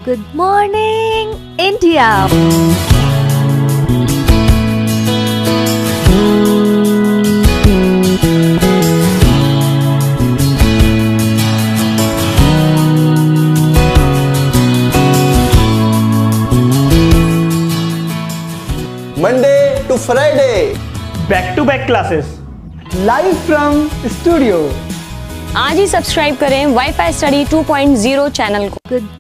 Good morning, India. Monday to Friday. Back to back classes live from studio. आज ही subscribe करें WiFi study 2.0 channel को। Good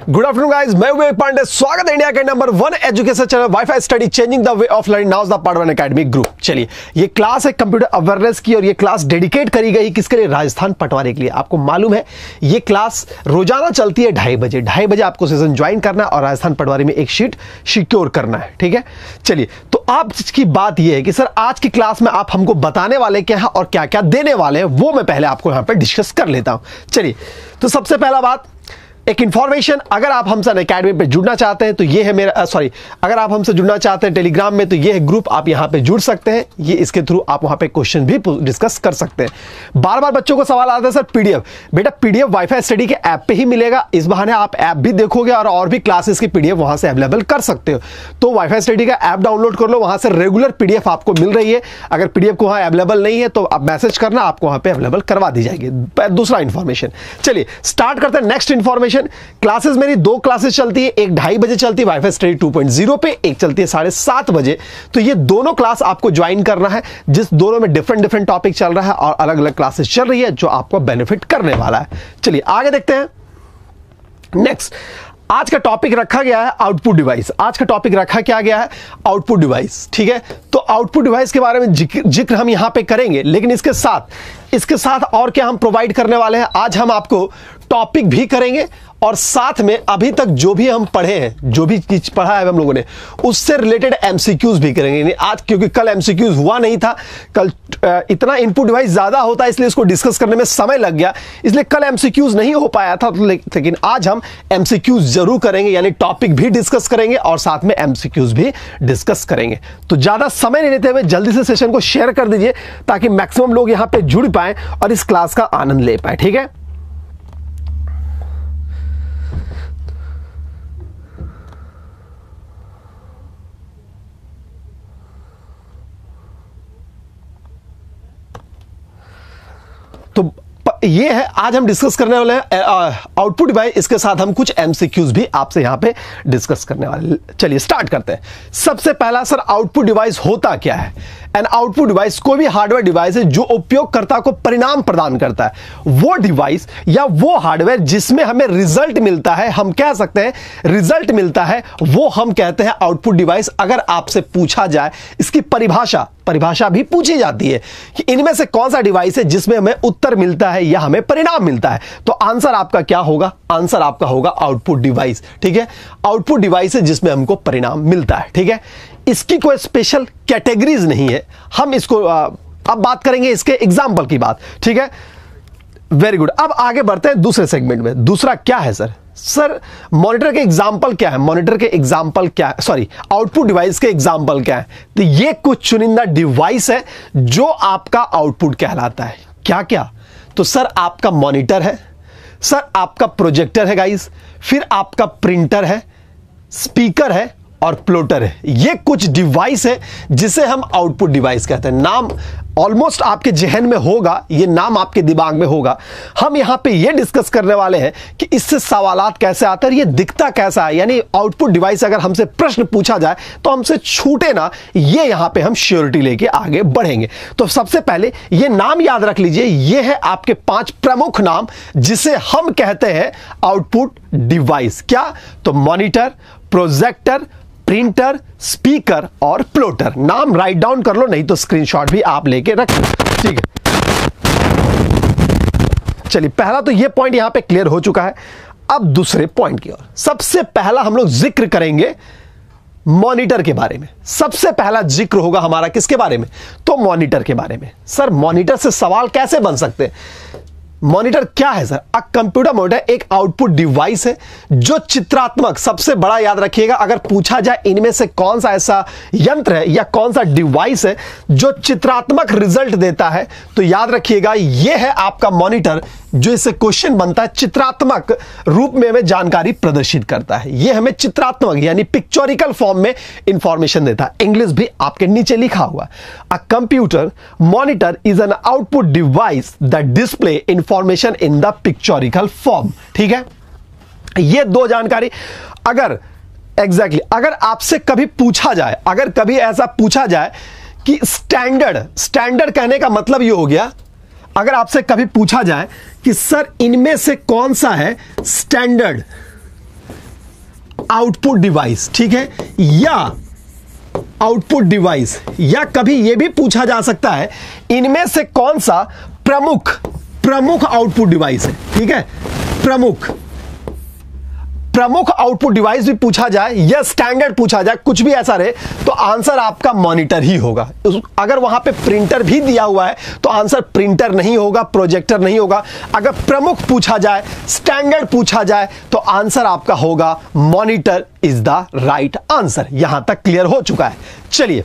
good afternoon guys, मैं विवेक पांडे, स्वागत है इंडिया के number 1 education channel WiFi study changing the way of learning now the part 1 academy group. चलिए, ये क्लास है कंप्यूटर अवेयरनेस की और ये क्लास डेडिकेट करी गई किसके लिए? राजस्थान पटवारी के लिए। आपको मालूम है ये क्लास रोजाना चलती है 2:30 बजे। 2:30 बजे आपको सेशन ज्वाइन करना है और राजस्थान पटवारी में एक शीट सिक्योर करना है। ठीक है, चलिए, तो आपकी बात यह है कि सर आज की क्लास में आप हमको बताने वाले क्या है और क्या क्या देने वाले हैं, वो मैं पहले आपको यहां पर डिस्कस कर लेता हूं। चलिए, तो सबसे पहला बात, एक इंफॉर्मेशन, अगर आप हमसे एकेडमी पे जुड़ना चाहते हैं तो ये है मेरा अगर आप हमसे जुड़ना चाहते हैं टेलीग्राम में तो ये है ग्रुप, आप यहां पे जुड़ सकते हैं। ये इसके थ्रू आप वहां पे क्वेश्चन भी डिस्कस कर सकते हैं। बार बार बच्चों को सवाल आता है सर पीडीएफ, बेटा पीडीएफ वाईफाई स्टडी के ऐप पे ही मिलेगा। इस बहाने आप ऐप भी देखोगे और भी क्लासेस की पीडीएफ वहां से अवेलेबल कर सकते हो। तो वाईफाई स्टडी का ऐप डाउनलोड कर लो, वहां से रेगुलर पीडीएफ आपको मिल रही है। अगर पीडीएफ को वहां अवेलेबल नहीं है तो आप मैसेज करना, आपको वहां पे अवेलेबल करवा दी जाएगी। दूसरा इंफॉर्मेशन, चलिए स्टार्ट करते हैं। नेक्स्ट इंफॉर्मेशन, क्लासेस मेरी 2 क्लासेस चलती है, एक 2:30 बजे चलती है वाईफाई स्टडी 2.0 पे, एक चलती है 7:30 बजे। तो ये दोनों क्लास आपको ज्वाइन करना है, जिस दोनों में डिफरेंट टॉपिक चल रहा है और अलग अलग क्लासेस चल रही है जो आपको बेनिफिट करने वाला है। चलिए आगे देखते हैं। नेक्स्ट, आज का टॉपिक रखा गया है आउटपुट डिवाइस। आज का टॉपिक रखा क्या गया है? Output device. ठीक है, तो आउटपुट डिवाइस के बारे में जिक्र हम यहां पे करेंगे, लेकिन इसके साथ और क्या हम प्रोवाइड करने वाले हैं? आज हम आपको टॉपिक भी करेंगे और साथ में अभी तक जो भी हम पढ़े हैं, जो भी चीज पढ़ा है हम लोगों ने, उससे रिलेटेड एमसीक्यूज भी करेंगे। आज क्योंकि कल एमसीक्यूज हुआ नहीं था, कल इतना इनपुट डिवाइस ज्यादा होता है इसलिए इसको डिस्कस करने में समय लग गया, इसलिए कल एमसीक्यूज नहीं हो पाया था। लेकिन आज हम एमसीक्यूज जरूर करेंगे, यानी टॉपिक भी डिस्कस करेंगे और साथ में एमसीक्यूज भी डिस्कस करेंगे। तो ज्यादा समय नहीं लेते हुए जल्दी से सेशन को शेयर कर दीजिए ताकि मैक्सिमम लोग यहां पे जुड़ पाए और इस क्लास का आनंद ले पाए। ठीक है, तो ये है आज हम डिस्कस करने वाले हैं आउटपुट डिवाइस। इसके साथ हम कुछ एमसीक्यूज भी आपसे यहां पे डिस्कस करने वाले। चलिए स्टार्ट करते हैं। सबसे पहला, सर आउटपुट डिवाइस होता क्या है? एन आउटपुट डिवाइस कोई भी हार्डवेयर डिवाइस है जो उपयोगकर्ता को परिणाम प्रदान करता है। वो डिवाइस या वो हार्डवेयर जिसमें हमें रिजल्ट मिलता है, हम कह सकते हैं रिजल्ट मिलता है, वो हम कहते हैं आउटपुट डिवाइस। अगर आपसे पूछा जाए इसकी परिभाषा भी पूछी जाती है कि इनमें से कौन सा डिवाइस है जिसमें हमें उत्तर मिलता है या हमें परिणाम मिलता है, तो आंसर आपका क्या होगा? आंसर आपका होगा आउटपुट डिवाइस। ठीक है, आउटपुट डिवाइस है जिसमें हमको परिणाम मिलता है। ठीक है, इसकी कोई स्पेशल कैटेगरीज नहीं है। हम इसको अब बात करेंगे इसके एग्जाम्पल की बात। ठीक है, वेरी गुड। अब आगे बढ़ते हैं दूसरे सेगमेंट में। दूसरा क्या है सर मॉनिटर के एग्जाम्पल क्या है? मॉनिटर के एग्जाम्पल क्या है? सॉरी, आउटपुट डिवाइस के एग्जाम्पल क्या है? तो ये कुछ चुनिंदा डिवाइस है जो आपका आउटपुट कहलाता है। क्या क्या? तो सर आपका मॉनिटर है, सर आपका प्रोजेक्टर है गाइस, फिर आपका प्रिंटर है, स्पीकर है और प्लॉटर है। ये कुछ डिवाइस है जिसे हम आउटपुट डिवाइस कहते हैं। नाम ऑलमोस्ट आपके जहन में होगा, ये नाम आपके दिमाग में होगा। हम यहां पे ये डिस्कस करने वाले हैं कि इससे सवालात कैसे आते हैं, ये दिखता कैसा है। यानी आउटपुट डिवाइस अगर हमसे प्रश्न पूछा जाए तो हमसे छूटे ना, ये यहां पे हम श्योरिटी लेके आगे बढ़ेंगे। तो सबसे पहले ये नाम याद रख लीजिए, ये है आपके 5 प्रमुख नाम जिसे हम कहते हैं आउटपुट डिवाइस। क्या? तो मॉनिटर, प्रोजेक्टर, प्रिंटर, स्पीकर और प्लॉटर। नाम राइट डाउन कर लो, नहीं तो स्क्रीनशॉट भी आप लेके रख लो। ठीक है, चलिए पहला तो ये पॉइंट यहां पे क्लियर हो चुका है। अब दूसरे पॉइंट की ओर। सबसे पहला हम लोग जिक्र करेंगे मॉनिटर के बारे में। सबसे पहला जिक्र होगा हमारा किसके बारे में? तो मॉनिटर के बारे में। सर मॉनिटर से सवाल कैसे बन सकते हैं? मॉनिटर क्या है सर? अ कंप्यूटर मॉनिटर एक आउटपुट डिवाइस है जो चित्रात्मक, सबसे बड़ा याद रखिएगा, अगर पूछा जाए इनमें से कौन सा ऐसा यंत्र है या कौन सा डिवाइस है जो चित्रात्मक रिजल्ट देता है, तो याद रखिएगा यह है आपका मॉनिटर, जो इससे क्वेश्चन बनता है, चित्रात्मक रूप में हमें जानकारी प्रदर्शित करता है। यह हमें चित्रात्मक यानी पिक्चोरिकल फॉर्म में इंफॉर्मेशन देता है। इंग्लिश भी आपके नीचे लिखा हुआ। A computer monitor is an output device that display information in the pictorial form. ठीक है, ये दो जानकारी अगर अगर आपसे कभी पूछा जाए, अगर कभी ऐसा पूछा जाए कि स्टैंडर्ड कहने का मतलब ये हो गया, अगर आपसे कभी पूछा जाए कि सर इनमें से कौन सा है स्टैंडर्ड आउटपुट डिवाइस, ठीक है, या आउटपुट डिवाइस, या कभी यह भी पूछा जा सकता है इनमें से कौन सा प्रमुख आउटपुट डिवाइस है, ठीक है, प्रमुख आउटपुट डिवाइस भी पूछा जाए या स्टैंडर्ड पूछा जाए, कुछ भी ऐसा रहे, तो आंसर आपका मॉनिटर ही होगा। अगर वहां पे प्रिंटर भी दिया हुआ है तो आंसर प्रिंटर नहीं होगा, प्रोजेक्टर नहीं होगा। अगर प्रमुख पूछा जाए, स्टैंडर्ड पूछा जाए, तो आंसर आपका होगा monitor is the right answer. यहां तक क्लियर हो चुका है। चलिए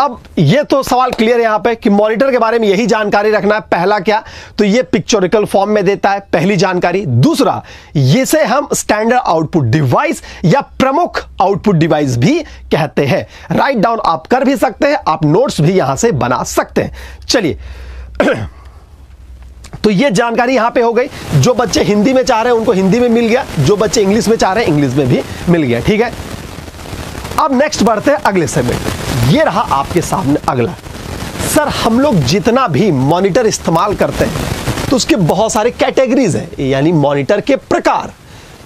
अब ये तो सवाल क्लियर है यहां पे कि मॉनिटर के बारे में यही जानकारी रखना है। पहला क्या, तो ये पिक्चोरिकल फॉर्म में देता है, पहली जानकारी। दूसरा, ये से हम स्टैंडर्ड आउटपुट डिवाइस या प्रमुख आउटपुट डिवाइस भी कहते हैं। राइट डाउन आप कर भी सकते हैं, आप नोट्स भी यहां से बना सकते हैं। चलिए तो ये जानकारी यहां पे हो गई। जो बच्चे हिंदी में चाह रहे हैं उनको हिंदी में मिल गया, जो बच्चे इंग्लिश में चाह रहे हैं इंग्लिश में भी मिल गया। ठीक है, अब नेक्स्ट बढ़ते हैं अगले सेगमेंट। ये रहा आपके सामने अगला। सर हम लोग जितना भी मॉनिटर इस्तेमाल करते हैं तो उसके बहुत सारे कैटेगरीज हैं, यानी मॉनिटर के प्रकार।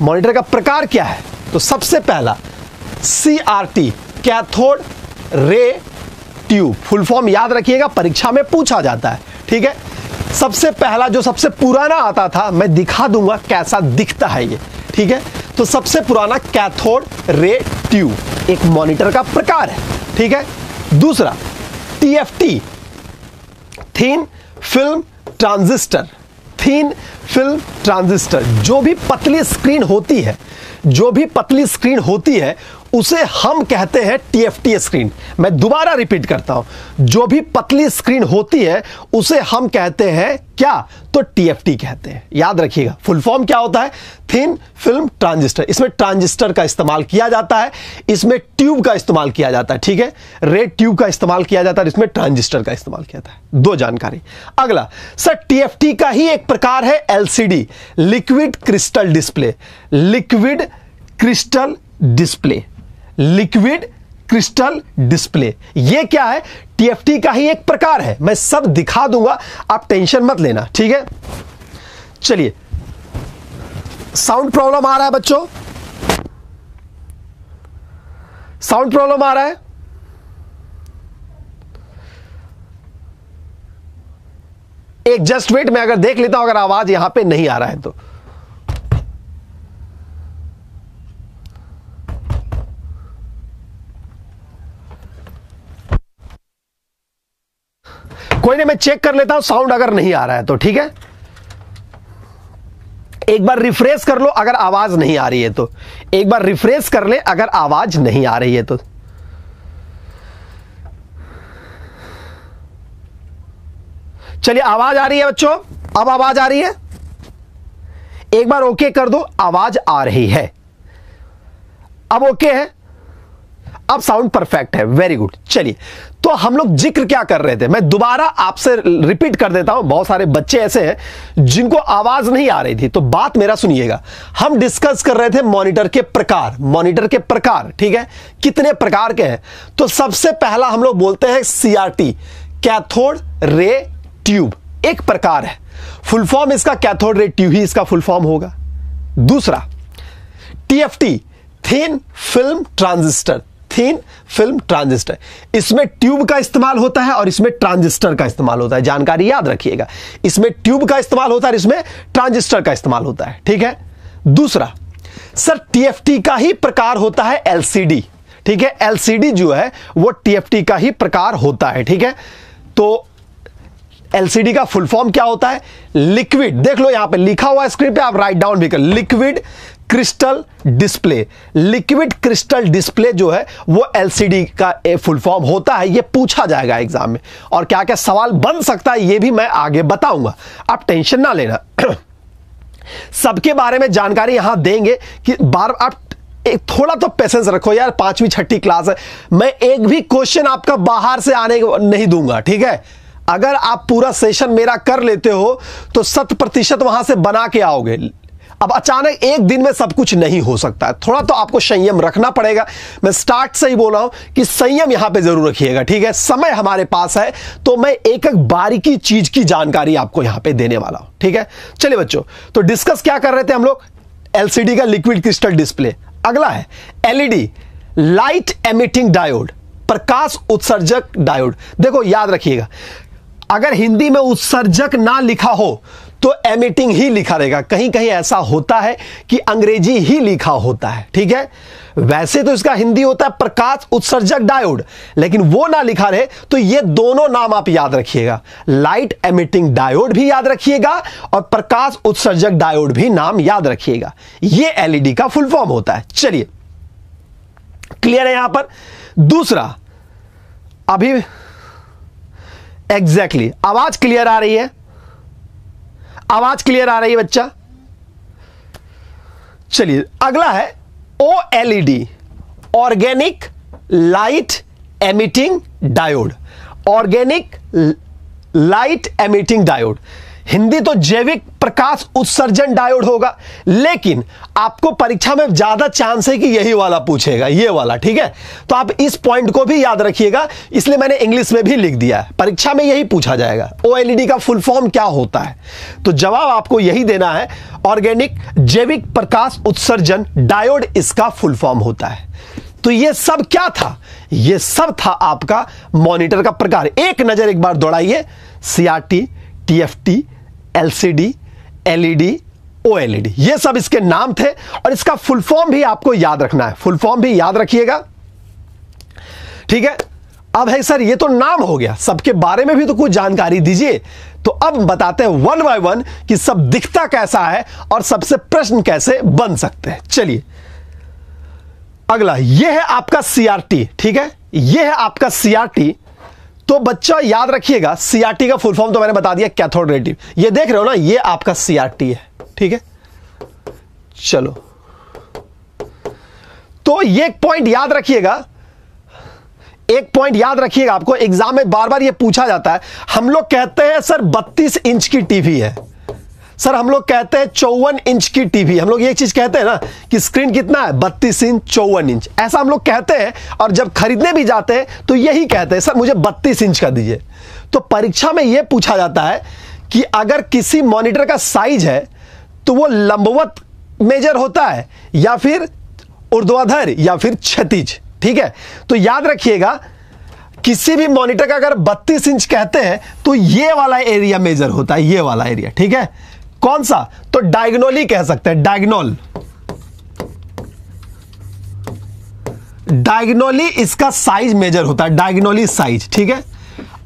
मॉनिटर का प्रकार क्या है? तो सबसे पहला CRT, cathode ray tube, full form याद रखिएगा, परीक्षा में पूछा जाता है। ठीक है, सबसे पहला जो सबसे पुराना आता था, मैं दिखा दूंगा कैसा दिखता है ये। ठीक है, तो सबसे पुराना कैथोड रे ट्यूब एक मॉनिटर का प्रकार है। ठीक है, दूसरा TFT, thin film transistor. Thin film transistor, जो भी पतली स्क्रीन होती है उसे हम कहते हैं TFT स्क्रीन। मैं दोबारा रिपीट करता हूं, जो भी पतली स्क्रीन होती है उसे हम कहते हैं क्या? तो TFT कहते हैं। याद रखिएगा, फुल फॉर्म क्या होता है? Thin film transistor. इसमें ट्रांजिस्टर का इस्तेमाल किया जाता है, इसमें ट्यूब का इस्तेमाल किया जाता है। ठीक है, रेड ट्यूब का इस्तेमाल किया जाता है, इसमें ट्रांजिस्टर का इस्तेमाल किया जाता है। दो जानकारी। अगला, सर TFT का ही एक प्रकार है LCD, liquid crystal display. Liquid crystal display, ये क्या है? TFT का ही एक प्रकार है। मैं सब दिखा दूंगा, आप टेंशन मत लेना। ठीक है, चलिए, साउंड प्रॉब्लम आ रहा है बच्चों? साउंड प्रॉब्लम आ रहा है? एक जस्ट वेट, मैं अगर देख लेता हूं अगर आवाज यहां पे नहीं आ रहा है तो। कोई नहीं, मैं चेक कर लेता हूं साउंड अगर नहीं आ रहा है तो। ठीक है, एक बार रिफ्रेश कर लो अगर आवाज नहीं आ रही है तो। एक बार रिफ्रेश कर ले अगर आवाज नहीं आ रही है तो। चलिए, आवाज आ रही है बच्चों? अब आवाज आ रही है? एक बार ओके कर दो, आवाज आ रही है। अब ओके है, अब साउंड परफेक्ट है। Very good. चलिए, तो हम लोग जिक्र क्या कर रहे थे, मैं दोबारा आपसे रिपीट कर देता हूं। बहुत सारे बच्चे ऐसे हैं जिनको आवाज नहीं आ रही थी, तो बात मेरा सुनिएगा। हम डिस्कस कर रहे थे मॉनिटर के प्रकार। ठीक है, कितने प्रकार के हैं? तो सबसे पहला हम लोग बोलते हैं CRT, कैथोड रे ट्यूब, एक प्रकार है। फुल फॉर्म इसका कैथोड रे ट्यूब ही इसका फुल फॉर्म होगा। दूसरा TFT, thin film transistor. Thin film transistor, इसमें ट्यूब का इस्तेमाल होता है और इसमें ट्रांजिस्टर का इस्तेमाल होता है। जानकारी याद रखिएगा, इसमें ट्यूब का इस्तेमाल होता है, इसमें ट्रांजिस्टर का इस्तेमाल होता है। ठीक है, दूसरा, सर TFT का ही प्रकार होता है LCD। ठीक है, LCD जो है वो TFT का ही प्रकार होता है। ठीक है, तो एलसीडी का फुल फॉर्म क्या होता है? लिक्विड, देख लो यहां पे लिखा हुआ है स्क्रीन पे, आप राइट डाउन भी कर, liquid crystal display. Liquid crystal display जो है वो एलसीडी का फुल फॉर्म होता है। ये पूछा जाएगा एग्जाम में, और क्या क्या सवाल बन सकता है ये भी मैं आगे बताऊंगा, आप टेंशन ना लेना। सबके बारे में जानकारी यहां देंगे कि बार आप थोड़ा तो पेशेंस रखो यार, 5वीं 6ठी क्लास है, मैं एक भी क्वेश्चन आपका बाहर से आने नहीं दूंगा, ठीक है? अगर आप पूरा सेशन मेरा कर लेते हो तो 100% वहां से बना के आओगे। अब अचानक एक दिन में सब कुछ नहीं हो सकता है, थोड़ा तो आपको संयम रखना पड़ेगा। मैं स्टार्ट से ही बोल रहा हूं कि संयम यहां पे जरूर रखिएगा, ठीक है? समय हमारे पास है तो मैं एक एक बारीकी चीज की जानकारी आपको यहां पे देने वाला हूं, ठीक है? चलिए बच्चों, तो डिस्कस क्या कर रहे थे हम लोग? एलसीडी का लिक्विड क्रिस्टल डिस्प्ले। अगला है एलईडी, लाइट एमिटिंग डायोड, प्रकाश उत्सर्जक डायोड। देखो याद रखिएगा, अगर हिंदी में उत्सर्जक ना लिखा हो तो एमिटिंग ही लिखा रहेगा। कहीं कहीं ऐसा होता है कि अंग्रेजी ही लिखा होता है, ठीक है? वैसे तो इसका हिंदी होता है प्रकाश उत्सर्जक डायोड, लेकिन वो ना लिखा रहे तो ये दोनों नाम आप याद रखिएगा, लाइट एमिटिंग डायोड भी याद रखिएगा और प्रकाश उत्सर्जक डायोड भी नाम याद रखिएगा। ये एलईडी का फुल फॉर्म होता है। चलिए, क्लियर है यहां पर? दूसरा, अभी एग्जैक्टली आवाज क्लियर आ रही है? आवाज क्लियर आ रही है बच्चा? चलिए, अगला है OLED, organic light emitting diode. Organic light emitting diode, Hindi तो जैविक प्रकाश उत्सर्जन डायोड होगा, लेकिन आपको परीक्षा में ज्यादा चांस है कि यही वाला पूछेगा, ये वाला, ठीक है? तो आप इस पॉइंट को भी याद रखिएगा, इसलिए मैंने इंग्लिश में भी लिख दिया है, परीक्षा में यही पूछा जाएगा, ओएलईडी का फुल फॉर्म क्या होता है? तो जवाब आपको यही देना है, ऑर्गेनिक जैविक प्रकाश उत्सर्जन डायोड इसका फुल फॉर्म होता है। तो ये सब क्या था? ये सब था आपका मॉनिटर का प्रकार। एक नजर एक बार दौड़ाइए, CRT, TFT, LCD, LED, OLED, ये सब इसके नाम थे और इसका फुल फॉर्म भी आपको याद रखना है, फुल फॉर्म भी याद रखिएगा, ठीक है? अब है सर ये तो नाम हो गया, सबके बारे में भी तो कुछ जानकारी दीजिए। तो अब बताते हैं वन बाय वन कि सब दिखता कैसा है और सबसे प्रश्न कैसे बन सकते हैं। चलिए, अगला ये है आपका सीआरटी, ठीक है? ये है आपका सीआरटी। तो बच्चा याद रखिएगा, सीआरटी का फुल फॉर्म तो मैंने बता दिया, कैथोड रे ट्यूब। ये देख रहे हो ना, ये आपका सीआरटी है, ठीक है? चलो, तो ये एक पॉइंट याद रखिएगा, एक पॉइंट याद रखिएगा, आपको एग्जाम में बार बार ये पूछा जाता है। हम लोग कहते हैं सर 32 इंच की टीवी है, सर हम लोग कहते हैं 54 इंच की टीवी। हम लोग ये चीज कहते हैं ना कि स्क्रीन कितना है, 32 इंच 54 इंच, ऐसा हम लोग कहते हैं। और जब खरीदने भी जाते हैं तो यही कहते हैं, सर मुझे 32 इंच का दीजिए। तो परीक्षा में यह पूछा जाता है कि अगर किसी मॉनिटर का साइज है तो वो लंबवत मेजर होता है या फिर ऊर्ध्वाधर या फिर क्षैतिज, ठीक है? तो याद रखिएगा, किसी भी मॉनिटर का अगर 32 इंच कहते हैं तो ये वाला एरिया मेजर होता है, ये वाला एरिया, ठीक है? कौन सा? तो डायगोनली कह सकते हैं, डायगोनल, डायगोनली इसका साइज मेजर होता है, डायगोनली साइज, ठीक है?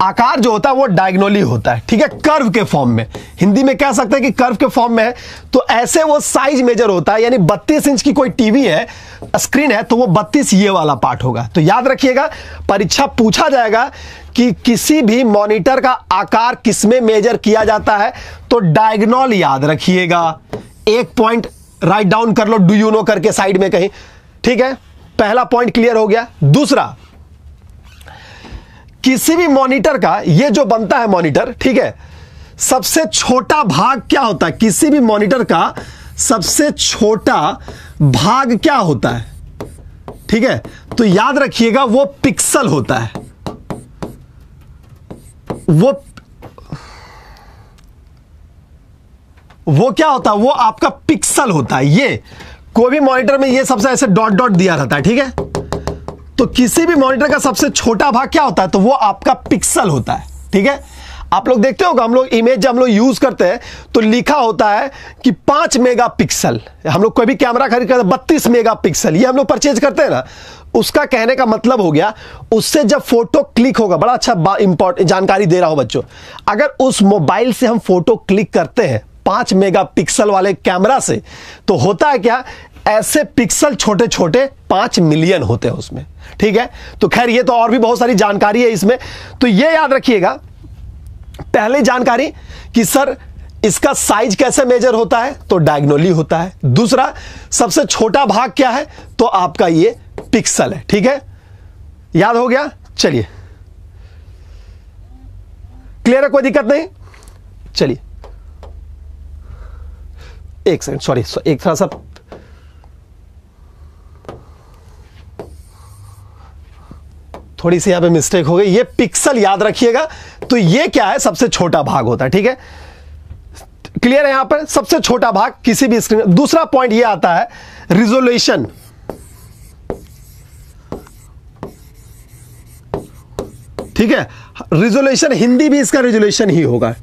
आकार जो होता है वो डायगोनली होता है, ठीक है? कर्व के फॉर्म में, हिंदी में कह सकते हैं कि कर्व के फॉर्म में है, तो ऐसे वो साइज मेजर होता है। यानी 32 इंच की कोई टीवी है, स्क्रीन है, तो वो 32 ये वाला पार्ट होगा। तो याद रखिएगा, परीक्षा पूछा जाएगा कि किसी भी मॉनिटर का आकार किसमें मेजर किया जाता है, तो डायगोनल याद रखिएगा। एक पॉइंट राइट डाउन कर लो, डू यू नो करके साइड में कहीं, ठीक है? पहला पॉइंट क्लियर हो गया। दूसरा, किसी भी मॉनिटर का ये जो बनता है मॉनिटर, ठीक है, सबसे छोटा भाग क्या होता है? किसी भी मॉनिटर का सबसे छोटा भाग क्या होता है, ठीक है? तो याद रखिएगा वो पिक्सल होता है, वो क्या होता है? वो आपका पिक्सल होता है। ये कोई भी मॉनिटर में ये सबसे ऐसे डॉट डॉट दिया रहता है, ठीक है? तो किसी भी मॉनिटर का सबसे छोटा भाग क्या होता है? तो वो आपका पिक्सल होता है, ठीक है? आप लोग देखते हो हम लोग इमेज जब हम लोग यूज करते हैं तो लिखा होता है कि 5 मेगापिक्सल। हम लोग कोई भी कैमरा खरीद करते हैं 32 मेगापिक्सल, ये हम लोग परचेज करते हैं ना, उसका कहने का मतलब हो गया उससे जब फोटो क्लिक होगा, बड़ा अच्छा इंपॉर्टेंट जानकारी दे रहा हूं बच्चों, अगर उस मोबाइल से हम फोटो क्लिक करते हैं 5 मेगापिक्सल वाले कैमरा से, तो होता है क्या, ऐसे पिक्सल छोटे छोटे 5 मिलियन होते हैं उसमें। ठीक है, तो खैर ये तो और भी बहुत सारी जानकारी है इसमें, तो ये याद रखिएगा। पहले जानकारी कि सर इसका साइज कैसे मेजर होता है, तो डायगोनली होता है। दूसरा, सबसे छोटा भाग क्या है, तो आपका ये पिक्सल है। ठीक है, याद हो गया। चलिए, क्लियर है, कोई दिक्कत नहीं। चलिए एक सेकंड, सॉरी, एक थोड़ा सा थोड़ी सी यहां पे मिस्टेक हो गई। ये पिक्सल याद रखिएगा, तो ये क्या है, सबसे छोटा भाग होता है। ठीक है, क्लियर है यहां पर, सबसे छोटा भाग किसी भी स्क्रीन। दूसरा पॉइंट ये आता है रिजोल्यूशन। ठीक है, रिजोल्यूशन, हिंदी भी इसका रिजोल्यूशन ही होगा,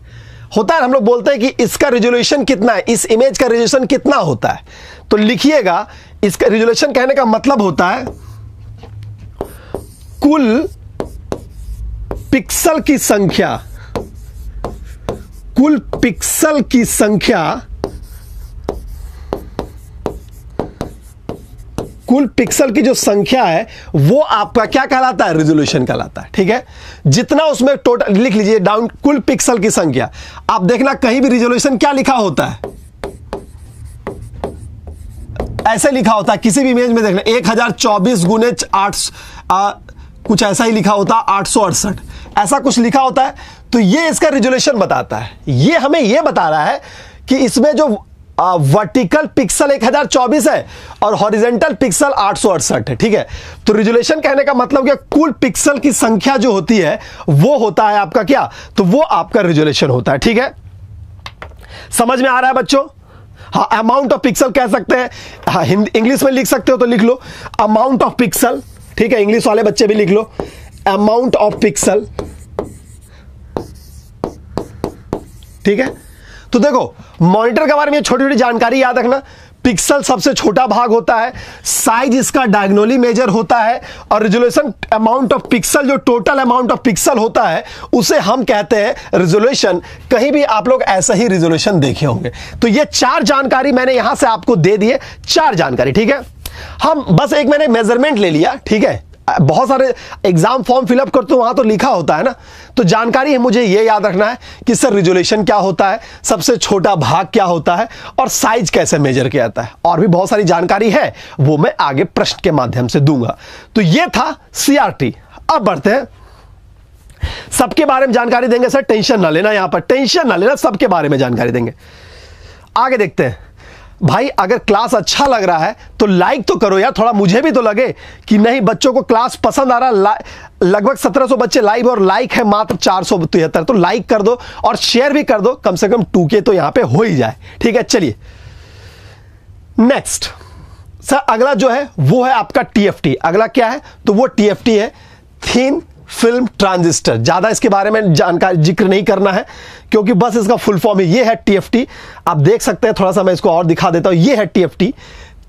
होता है। हम लोग बोलते हैं कि इसका रिजोल्यूशन कितना है, इस इमेज का रिजोल्यूशन कितना होता है, तो लिखिएगा इसका रिजोल्यूशन कहने का मतलब होता है कुल पिक्सल की संख्या, कुल पिक्सल की संख्या, कुल पिक्सल की जो संख्या है वो आपका क्या कहलाता है, रिजोल्यूशन कहलाता है। ठीक है, जितना उसमें टोटल, लिख लीजिए डाउन, कुल पिक्सल की संख्या। आप देखना कहीं भी रिजोल्यूशन क्या लिखा होता है, ऐसे लिखा होता है, किसी भी इमेज में देखना 1024 गुने 8 कुछ ऐसा ही लिखा होता है, 868 ऐसा कुछ लिखा होता है, तो ये इसका रिजोल्यूशन बताता है। ये हमें ये बता रहा है कि इसमें जो वर्टिकल पिक्सल 1024 है और हॉरिजॉन्टल पिक्सल 868 है। ठीक है, तो रिजोल्यूशन कहने का मतलब क्या, कुल पिक्सल की संख्या जो होती है वो होता है आपका क्या, तो वो आपका रिजोल्यूशन होता है। ठीक है, समझ में आ रहा है बच्चों। हाँ, अमाउंट ऑफ पिक्सल कह सकते हैं, हाँ इंग्लिश में लिख सकते हो तो लिख लो अमाउंट ऑफ पिक्सल। ठीक है, इंग्लिश वाले बच्चे भी लिख लो अमाउंट ऑफ पिक्सल। ठीक है, तो देखो मॉनिटर के बारे में छोटी छोटी जानकारी याद रखना। पिक्सल सबसे छोटा भाग होता है, साइज इसका डायगोनली मेजर होता है, और रिजोल्यूशन अमाउंट ऑफ पिक्सल, जो टोटल अमाउंट ऑफ पिक्सल होता है उसे हम कहते हैं रिजोल्यूशन। कहीं भी आप लोग ऐसा ही रिजोल्यूशन देखे होंगे। तो ये 4 जानकारी मैंने यहां से आपको दे दिए, 4 जानकारी। ठीक है, हम बस एक मैंने मेजरमेंट ले लिया। ठीक है, बहुत सारे एग्जाम फॉर्म फिलअप करते हो वहां तो लिखा होता है ना, तो जानकारी है मुझे ये याद रखना है कि सर रिजोल्यूशन क्या होता है, सबसे छोटा भाग क्या होता है, और साइज कैसे मेजर किया जाता है। और भी बहुत सारी जानकारी है, वो मैं आगे प्रश्न के माध्यम से दूंगा। तो ये था सीआरटी। अब बढ़ते हैं, सबके बारे में जानकारी देंगे सर, टेंशन ना लेना, यहां पर टेंशन ना लेना, सबके बारे में जानकारी देंगे। आगे देखते हैं भाई, अगर क्लास अच्छा लग रहा है तो लाइक तो करो यार, थोड़ा मुझे भी तो लगे कि नहीं बच्चों को क्लास पसंद आ रहा। लगभग 1700 बच्चे लाइव और लाइक है मात्र 473, तो लाइक कर दो और शेयर भी कर दो, कम से कम 2K तो यहां पे हो ही जाए। ठीक है, चलिए नेक्स्ट सर, अगला जो है वो है आपका TFT। अगला क्या है, तो वो TFT है, थिन फिल्म ट्रांजिस्टर। ज्यादा इसके बारे में जानकारी जिक्र नहीं करना है क्योंकि बस इसका फुल फॉर्म है, ये है TFT। आप देख सकते हैं, थोड़ा सा मैं इसको और दिखा देता हूं, ये है TFT,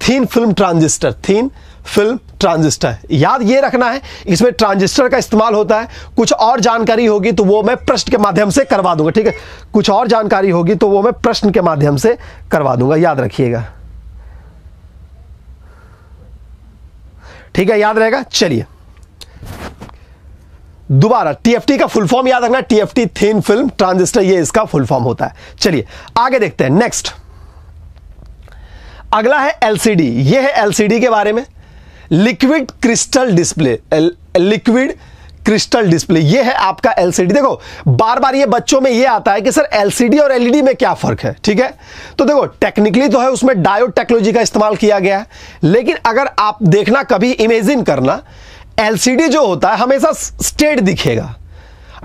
thin film transistor. Thin film transistor याद ये रखना है, इसमें ट्रांजिस्टर का इस्तेमाल होता है। कुछ और जानकारी होगी तो वो मैं प्रश्न के माध्यम से करवा दूंगा। ठीक है, कुछ और जानकारी होगी तो वो मैं प्रश्न के माध्यम से करवा दूंगा, याद रखिएगा। ठीक है, याद रहेगा। चलिए दोबारा, TFT का फुल फॉर्म याद रखना, TFT थिन फिल्म ट्रांजिस्टर, ये इसका फुल फॉर्म होता है। चलिए आगे देखते हैं नेक्स्ट। अगला है LCD। ये है LCD के बारे में, liquid crystal display. Liquid crystal display, ये है आपका LCD। देखो बार बार ये बच्चों में ये आता है कि सर LCD और LED में क्या फर्क है। ठीक है, तो देखो टेक्निकली तो है उसमें डायोड टेक्नोलॉजी का इस्तेमाल किया गया है, लेकिन अगर आप देखना, कभी इमेजिन करना, LCD जो होता है हमेशा स्ट्रेट दिखेगा।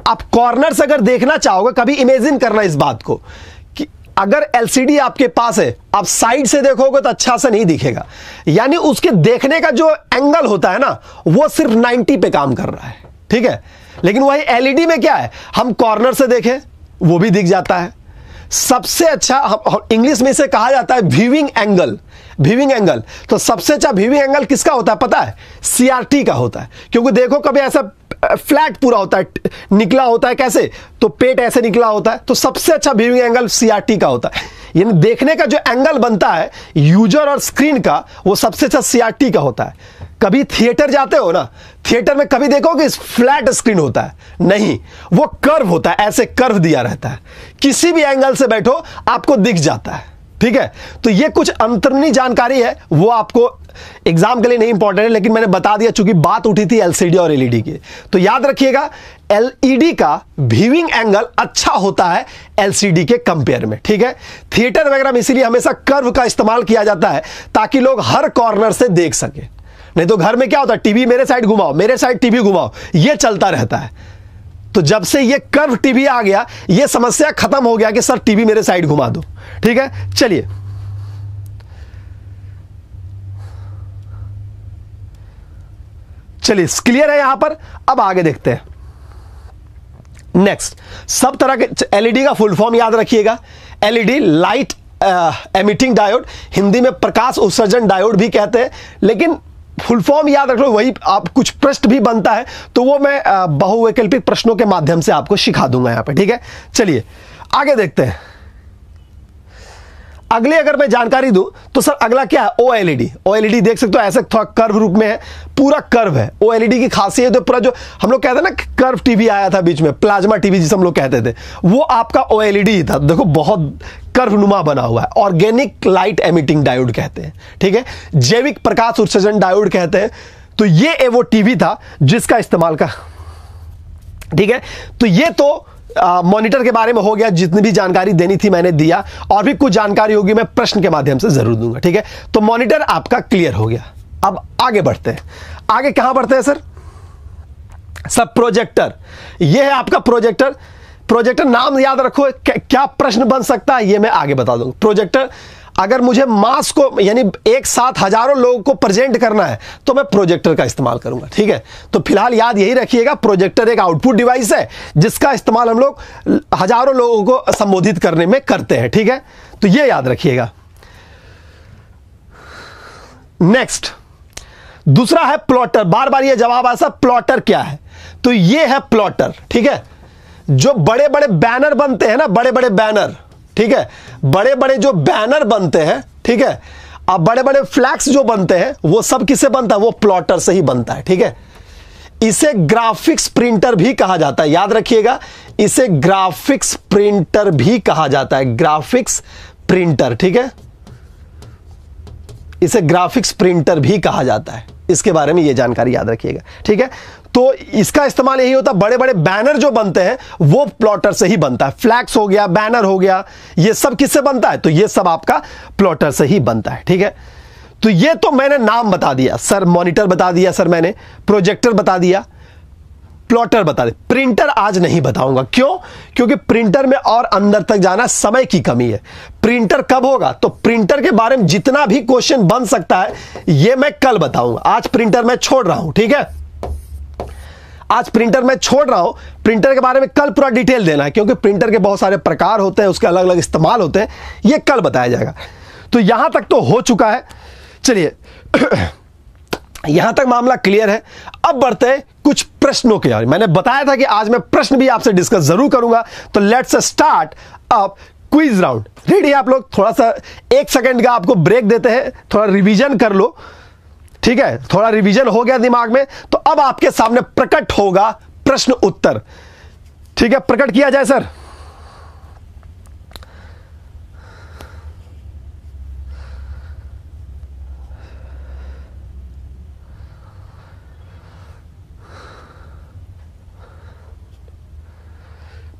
आप कॉर्नर से अगर देखना चाहोगे, कभी इमेजिन करना इस बात को कि अगर LCD आपके पास है, आप साइड से देखोगे तो अच्छा से नहीं दिखेगा, यानी उसके देखने का जो एंगल होता है ना, वो सिर्फ 90 पे काम कर रहा है। ठीक है। लेकिन वही एलईडी में क्या है, हम कॉर्नर से देखें वो भी दिख जाता है। सबसे अच्छा इंग्लिश में इसे कहा जाता है व्यूइंग एंगल। व्यूइंग एंगल, तो सबसे अच्छा व्यूइंग एंगल किसका होता है पता है? सीआरटी का होता है। क्योंकि देखो कभी ऐसा फ्लैट पूरा होता है, निकला होता है कैसे, तो पेट ऐसे निकला होता है, तो सबसे अच्छा व्यूइंग एंगल सीआरटी का होता है। यानी देखने का जो एंगल बनता है यूजर और स्क्रीन का, वो सबसे अच्छा सीआरटी का होता है। कभी थिएटर जाते हो ना, थिएटर में कभी देखोगे फ्लैट स्क्रीन होता है, नहीं, वो कर्व होता है, ऐसे कर्व दिया रहता है, किसी भी एंगल से बैठो आपको दिख जाता है, ठीक है। तो ये कुछ अंतर्निहित जानकारी है, वो आपको एग्जाम के लिए नहीं इंपॉर्टेंट है, लेकिन मैंने बता दिया चूंकि बात उठी थी एलसीडी और एलईडी की। तो याद रखिएगा एलईडी का व्यूइंग एंगल अच्छा होता है एलसीडी के कंपेयर में, ठीक है। थिएटर वगैरह में इसीलिए हमेशा कर्व का इस्तेमाल किया जाता है ताकि लोग हर कॉर्नर से देख सके। नहीं तो घर में क्या होता है, टीवी मेरे साइड घुमाओ, मेरे साइड टीवी घुमाओ, ये चलता रहता है। तो जब से ये कर्व टीवी आ गया, ये समस्या खत्म हो गया कि सर टीवी मेरे साइड घुमा दो, ठीक है। चलिए चलिए क्लियर है यहां पर। अब आगे देखते हैं नेक्स्ट। सब तरह के एलईडी का फुल फॉर्म याद रखिएगा, LED light emitting diode, Hindi में प्रकाश उत्सर्जन डायोड भी कहते हैं, लेकिन फुल फॉर्म याद रख लो। वही आप कुछ प्रश्न भी बनता है तो वो मैं बहुवैकल्पिक प्रश्नों के माध्यम से आपको सिखा दूंगा यहां पे, ठीक है। चलिए आगे देखते हैं। अगले अगर मैं जानकारी दूं तो सर अगला क्या है, ओएलईडी। ओएलईडी देख सकते हो ऐसे थोड़ा कर्व रूप में है, पूरा कर्व है। ओएलईडी की खासियत है पूरा, जो हम लोग कहते हैं ना कर्व टीवी आया था बीच में, प्लाज्मा टीवी जिसे हम लोग कहते थे, वो आपका ओएलईडी ही था। देखो बहुत कर्वनुमा बना हुआ है। ऑर्गेनिक लाइट एमिटिंग डायोड कहते हैं, ठीक है, जैविक प्रकाश उत्सर्जन डायोड कहते हैं। तो ये वो टीवी था जिसका इस्तेमाल का, ठीक है। तो ये तो मॉनिटर के बारे में हो गया, जितनी भी जानकारी देनी थी मैंने दिया, और भी कुछ जानकारी होगी मैं प्रश्न के माध्यम से जरूर दूंगा, ठीक है। तो मॉनिटर आपका क्लियर हो गया। अब आगे बढ़ते हैं। आगे कहां बढ़ते हैं सर? सब प्रोजेक्टर, यह है आपका प्रोजेक्टर। प्रोजेक्टर नाम याद रखो, क्या प्रश्न बन सकता है ये मैं आगे बता दूंगा। प्रोजेक्टर, अगर मुझे मास को यानी एक साथ हजारों लोगों को प्रेजेंट करना है तो मैं प्रोजेक्टर का इस्तेमाल करूंगा, ठीक है। तो फिलहाल याद यही रखिएगा, प्रोजेक्टर एक आउटपुट डिवाइस है जिसका इस्तेमाल हम लोग हजारों लोगों को संबोधित करने में करते हैं, ठीक है। तो ये याद रखिएगा। नेक्स्ट दूसरा है प्लॉटर। बार बार ये जवाब आता, प्लॉटर क्या है? तो ये है प्लॉटर, ठीक है। जो बड़े बड़े बैनर बनते हैं ना, बड़े बड़े बैनर, ठीक है, बड़े बड़े जो बैनर बनते हैं, ठीक है, अब बड़े बड़े फ्लैक्स जो बनते हैं वो सब किससे बनता है? वो प्लॉटर से ही बनता है, ठीक है। इसे ग्राफिक्स प्रिंटर भी कहा जाता है, याद रखिएगा, इसे ग्राफिक्स प्रिंटर भी कहा जाता है, ग्राफिक्स प्रिंटर, ठीक है, इसे ग्राफिक्स प्रिंटर भी कहा जाता है। इसके बारे में ये जानकारी याद रखिएगा, ठीक है। तो इसका इस्तेमाल यही होता है, बड़े बड़े बैनर जो बनते हैं वो प्लॉटर से ही बनता है। फ्लैक्स हो गया, बैनर हो गया, ये सब किससे बनता है? तो ये सब आपका प्लॉटर से ही बनता है, ठीक है। तो ये तो मैंने नाम बता दिया सर, मॉनिटर बता दिया सर मैंने, प्रोजेक्टर बता दिया, प्लॉटर बता दे। प्रिंटर आज नहीं बताऊंगा, क्यों? क्योंकि प्रिंटर में और अंदर तक जाना समय की कमी है। प्रिंटर कब होगा? तो प्रिंटर के बारे में जितना भी क्वेश्चन बन सकता है ये मैं कल बताऊंगा। आज प्रिंटर मैं छोड़ रहा हूं, ठीक है, आज प्रिंटर मैं छोड़ रहा हूं। प्रिंटर के बारे में कल पूरा डिटेल देना है, क्योंकि प्रिंटर के बहुत सारे प्रकार होते हैं, उसके अलग अलग इस्तेमाल होते हैं, ये कल बताया जाएगा। तो यहां तक तो हो चुका है। चलिए यहां तक मामला क्लियर है। अब बढ़ते हैं कुछ प्रश्नों के। मैंने बताया था कि आज मैं प्रश्न भी आपसे डिस्कस जरूर करूंगा। तो let's start up quiz round. Ready है आप लोग? थोड़ा सा 1 सेकंड का आपको ब्रेक देते हैं, थोड़ा रिवीजन कर लो, ठीक है। थोड़ा रिवीजन हो गया दिमाग में, तो अब आपके सामने प्रकट होगा प्रश्न उत्तर, ठीक है। प्रकट किया जाए सर।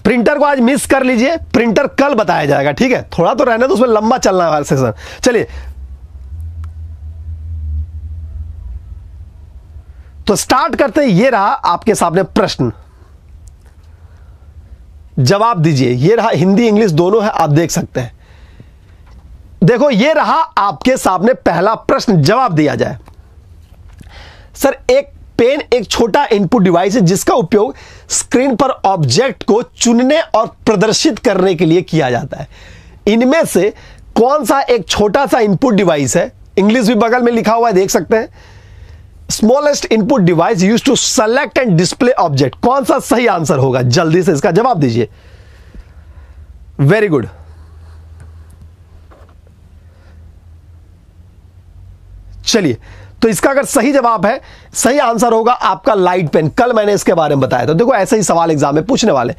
प्रिंटर को आज मिस कर लीजिए, प्रिंटर कल बताया जाएगा, ठीक है। थोड़ा तो रहने दो, उसमें लंबा चलना है सेशन। चलिए तो स्टार्ट करते हैं। ये रहा आपके सामने प्रश्न, जवाब दीजिए। ये रहा, हिंदी इंग्लिश दोनों है, आप देख सकते हैं। देखो ये रहा आपके सामने पहला प्रश्न, जवाब दिया जाए। सर एक पेन एक छोटा इनपुट डिवाइस है जिसका उपयोग स्क्रीन पर ऑब्जेक्ट को चुनने और प्रदर्शित करने के लिए किया जाता है। इनमें से कौन सा एक छोटा सा इनपुट डिवाइस है? इंग्लिश भी बगल में लिखा हुआ है, देख सकते हैं। Smallest input device use to select and display object. कौन सा सही आंसर होगा? जल्दी से इसका जवाब दीजिए। Very good. चलिए, तो इसका अगर सही जवाब है, सही आंसर होगा आपका लाइट पेन। कल मैंने इसके बारे में बताया था। देखो ऐसे ही सवाल एग्जाम में पूछने वाले।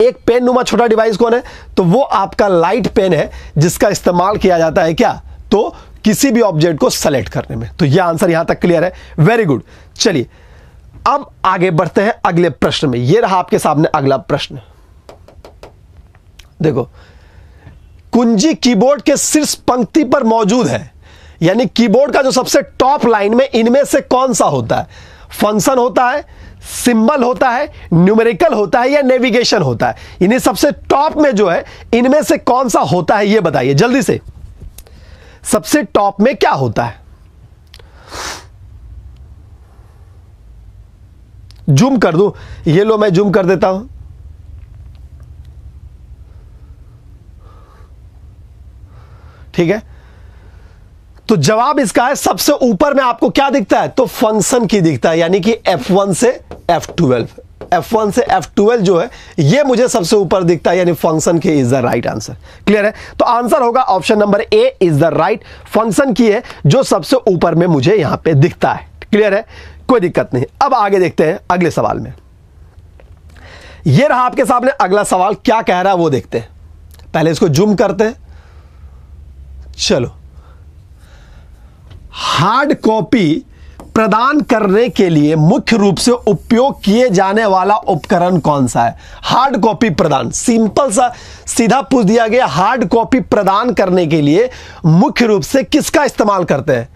एक पेन नुमा छोटा डिवाइस कौन है? तो वो आपका लाइट पेन है जिसका इस्तेमाल किया जाता है क्या? तो किसी भी ऑब्जेक्ट को सेलेक्ट करने में। तो यह आंसर यहां तक क्लियर है। Very good. चलिए अब आगे बढ़ते हैं अगले प्रश्न में। यह रहा आपके सामने अगला प्रश्न। देखो, कुंजी कीबोर्ड के शीर्ष पंक्ति पर मौजूद है, यानी कीबोर्ड का जो सबसे टॉप लाइन में इनमें से कौन सा होता है? फंक्शन होता है, सिंबल होता है, न्यूमेरिकल होता है या नेविगेशन होता है? इन्हें सबसे टॉप में जो है इनमें से कौन सा होता है, यह बताइए जल्दी से। सबसे टॉप में क्या होता है? जूम कर दूं? ये लो, मैं जूम कर देता हूं। ठीक है, तो जवाब इसका है सबसे ऊपर में आपको क्या दिखता है? तो फंक्शन की दिखता है, यानी कि F1 से F12। F1 से F12 जो है ये मुझे सबसे ऊपर दिखता है, यानी फंक्शन की is the right answer. Clear है? तो आंसर होगा option number A is the right. Function की है जो सबसे ऊपर में मुझे यहां पे दिखता है। क्लियर है? कोई दिक्कत नहीं। अब आगे देखते हैं अगले सवाल में। यह रहा आपके सामने अगला सवाल, क्या कह रहा है वो देखते हैं। पहले इसको जूम करते हैं। चलो, हार्ड कॉपी प्रदान करने के लिए मुख्य रूप से उपयोग किए जाने वाला उपकरण कौन सा है? हार्ड कॉपी प्रदान, सिंपल सा सीधा पूछ दिया गया। हार्ड कॉपी प्रदान करने के लिए मुख्य रूप से किसका इस्तेमाल करते हैं?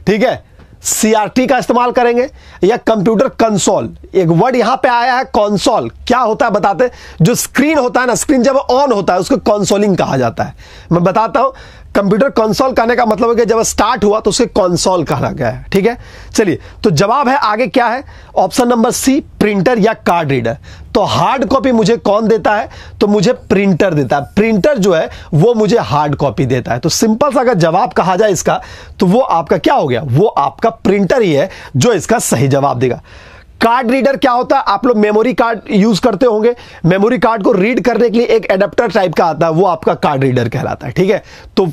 ठीक है, CRT का इस्तेमाल करेंगे या कंप्यूटर कंसोल। एक वर्ड यहां पे आया है कंसोल, क्या होता है बताते हैं? जो स्क्रीन होता है ना, स्क्रीन जब ऑन होता है उसको कंसोलिंग कहा जाता है। मैं बताता हूं, कंप्यूटर कंसोल कहने का मतलब है कि जब स्टार्ट हुआ तो उसे कंसोल कहा गया है। ठीक है, चलिए तो जवाब है आगे क्या है? ऑप्शन नंबर सी, प्रिंटर या कार्ड रीडर। तो हार्ड कॉपी मुझे कौन देता है? तो मुझे प्रिंटर देता है। प्रिंटर जो है वो मुझे हार्ड कॉपी देता है। तो सिंपल सा अगर जवाब कहा जाए इसका, तो वो आपका क्या हो गया? वो आपका प्रिंटर ही है जो इसका सही जवाब देगा। कार्ड रीडर क्या होता है? आप लोग मेमोरी कार्ड यूज करते होंगे। मेमोरी कार्ड को रीड करने के लिए एक एडेप्टर टाइप का आता है, वो आपका कार्ड रीडर कहलाता है। ठीक है, तो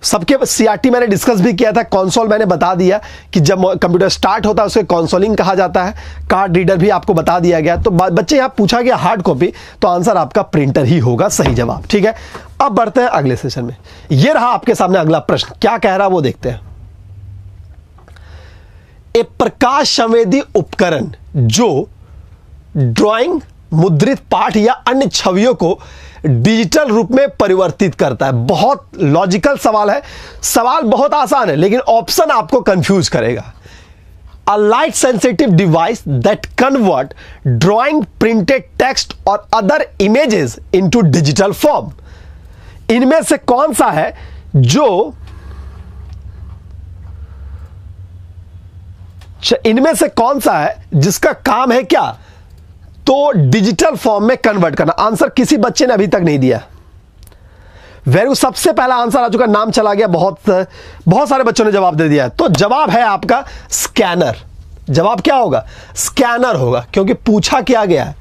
सबके CRT मैंने डिस्कस भी किया था। कंसोल मैंने बता दिया कि जब कंप्यूटर स्टार्ट होता है उसे कंसोलिंग कहा जाता है। कार्ड रीडर भी आपको बता दिया गया। तो बच्चे यहां पूछा गया हार्ड कॉपी, तो आंसर आपका प्रिंटर ही होगा सही जवाब। ठीक है, अब बढ़ते हैं अगले सेशन में। यह रहा आपके सामने अगला प्रश्न, क्या कह रहा है वो देखते हैं। एक प्रकाश संवेदी उपकरण जो ड्राइंग, मुद्रित पाठ या अन्य छवियों को डिजिटल रूप में परिवर्तित करता है। बहुत लॉजिकल सवाल है। सवाल बहुत आसान है लेकिन ऑप्शन आपको कंफ्यूज करेगा। A light sensitive device that convert drawing, printed text और other images into digital form। इनमें से कौन सा है जो इनमें से कौन सा है जिसका काम है क्या? तो डिजिटल फॉर्म में कन्वर्ट करना। आंसर किसी बच्चे ने अभी तक नहीं दिया। वेरी, सबसे पहला आंसर आ चुका, नाम चला गया, बहुत सारे बच्चों ने जवाब दे दिया। तो जवाब है आपका स्कैनर। जवाब क्या होगा? स्कैनर होगा, क्योंकि पूछा क्या गया है।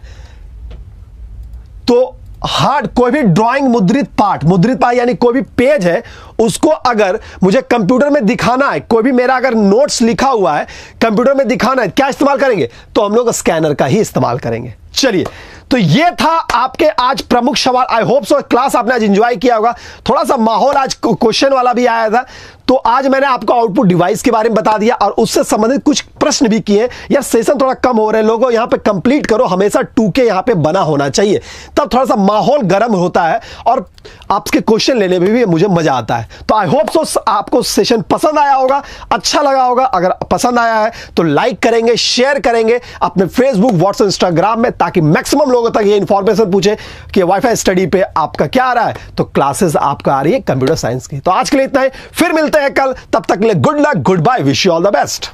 तो हार्ड कोई भी ड्राइंग, मुद्रित पाठ यानी कोई भी पेज है, उसको अगर मुझे कंप्यूटर में दिखाना है, कोई भी मेरा अगर नोट्स लिखा हुआ है कंप्यूटर में दिखाना है, क्या इस्तेमाल करेंगे? तो हम लोग स्कैनर का ही इस्तेमाल करेंगे। चलिए, तो ये था आपके आज प्रमुख सवाल। आई होप सो क्लास आपने आज एंजॉय किया होगा। थोड़ा सा माहौल आज क्वेश्चन वाला भी आया था। तो आज मैंने आपको आउटपुट डिवाइस के बारे में बता दिया और उससे संबंधित कुछ प्रश्न भी किए। यार सेशन थोड़ा कम हो रहे हैं, लोगों यहां पे कंप्लीट करो। हमेशा 2K यहां पे बना होना चाहिए, तब थोड़ा सा माहौल गर्म होता है और आपके क्वेश्चन लेने में भी मुझे मजा आता है। तो आई होप सो आपको सेशन पसंद आया होगा, अच्छा लगा होगा। अगर पसंद आया है तो लाइक करेंगे, शेयर करेंगे अपने फेसबुक, व्हाट्सएप, इंस्टाग्राम में, ताकि मैक्सिमम लोगों तक ये इंफॉर्मेशन पूछे कि वाईफाई स्टडी पे आपका क्या आ रहा है। तो क्लासेस आपका आ रही है कंप्यूटर साइंस की। तो आज के लिए इतना ही, फिर मिलते हैं कल। तब तक के लिए good luck, goodbye, wish you all the best.